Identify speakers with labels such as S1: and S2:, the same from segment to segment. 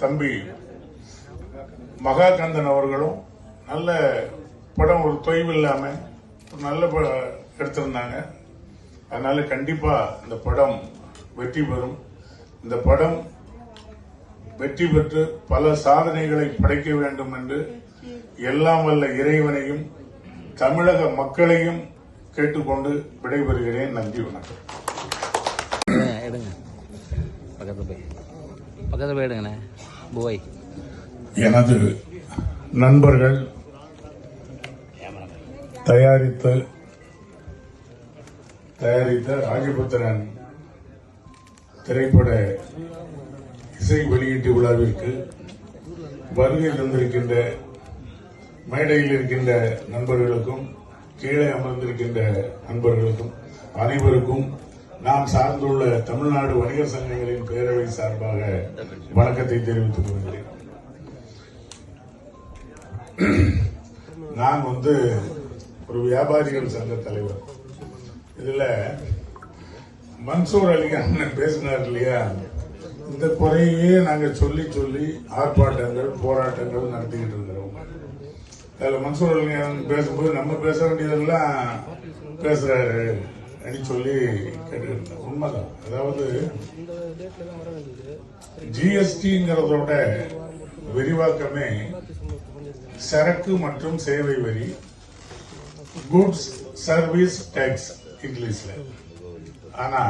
S1: தம்பி மகாகந்தன் அவர்களும் நல்ல படம், ஒரு தொய்வு இல்லாம நல்ல எடுத்திருந்தாங்க. அதனால கண்டிப்பா இந்த படம் வெற்றி பெறும். இந்த படம் வெற்றி பெற்று பல சாதனைகளை படைக்க வேண்டும் என்று எல்லாம் வல்ல இறைவனையும் தமிழக மக்களையும் கேட்டுக்கொண்டு விடைபெறுகிறேன். நன்றி, வணக்கம். எனது நண்பர்கள் தயாரித்த ராஜபுத்திரன் திரைப்பட இசை வெளியீட்டு விழாவிற்கு வருகை தந்திருக்கின்ற மேடையில் இருக்கின்ற நண்பர்களுக்கும் கீழே அமர்ந்திருக்கின்ற நண்பர்களுக்கும் அனைவருக்கும் நாம் சார்ந்துள்ள தமிழ்நாடு வணிகர் சங்கங்களின் பேரவை சார்பாக வணக்கத்தை தெரிவித்துக் கொள்கிறேன். நான் ஒரு வியாபாரிகள் சங்க தலைவர். இதுல மன்சூர் அலிகான் பேசினார் இல்லையா, இந்த குறையே நாங்க சொல்லி சொல்லி ஆர்ப்பாட்டங்கள் போராட்டங்கள் நடத்திக்கிட்டு இருக்கிறோம். அதுல மன்சூர் அலிகான் பேசும்போது நம்ம பேச வேண்டியதெல்லாம் பேசுறாரு அப்படின்னு சொல்லி கேட்டுக்கிட்டேன். உண்மைதான். அதாவது ஜிஎஸ்டிங்கிறதோட விரிவாக்கமே சரக்கு மற்றும் சேவை வரி, குட்ஸ் சர்வீஸ் டாக்ஸ் இங்கிலீஷ்ல. ஆனா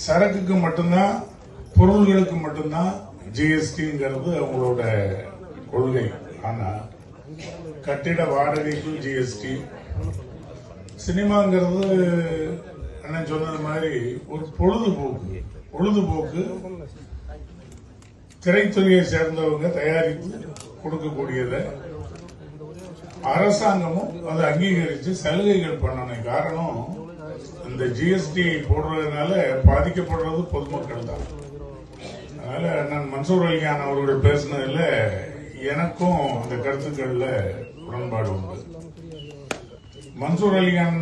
S1: சரக்குக்கு மட்டும்தான், பொருள்களுக்கு மட்டும்தான் ஜிஎஸ்டிங்கிறது அவங்களோட கொள்கை. ஆனா கட்டிட வாடகைக்கும் ஜிஎஸ்டி, சினிமாங்கிறது என்ன சொன்னது மாதிரி ஒரு பொழுதுபோக்கு திரைத்துறையை சேர்ந்தவங்க தயாரித்து கொடுக்கக்கூடியதை அரசாங்கமும் அதை அங்கீகரித்து சலுகைகள் பண்ணணும். காரணம், இந்த ஜிஎஸ்டி போடுறதுனால பாதிக்கப்படுறது பொதுமக்கள் தான். அதனால நான் மன்சூர் அலிகான் அவர்கள் பேசினதுல எனக்கும் அந்த கருத்துக்கள்ல உடன்பாடு உண்டு. மன்சூர் அலிகான்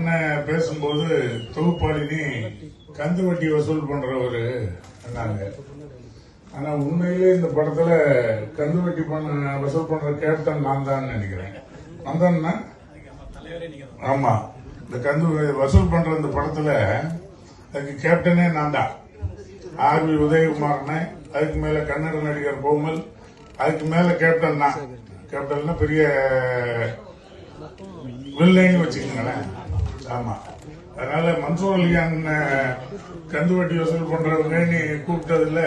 S1: பேசும்போது தொகுப்பாளினி கந்து வட்டி வசூல் பண்றவரு என்னாங்க. ஆனா உண்மையிலே இந்த படத்துல கந்து வட்டி வசூல் பண்ற கேப்டன் நான் தான் நினைக்கிறேன். ஆமா, இந்த கந்து வசூல் பண்ற இந்த படத்துல அதுக்கு கேப்டனே நான் தான். ஆர்வி உதயகுமார்னே, அதுக்கு மேல கன்னட நடிகர் கோமல், அதுக்கு மேல கேப்டன் தான். கேப்டன்னா பெரிய வில்லைன்னு வச்சுக்கோங்களேன். ஆமா, அதனால மன்சூர் அலிகான் கந்து வட்டி வசூல் பண்றவங்க நீ கூப்பிட்டதுல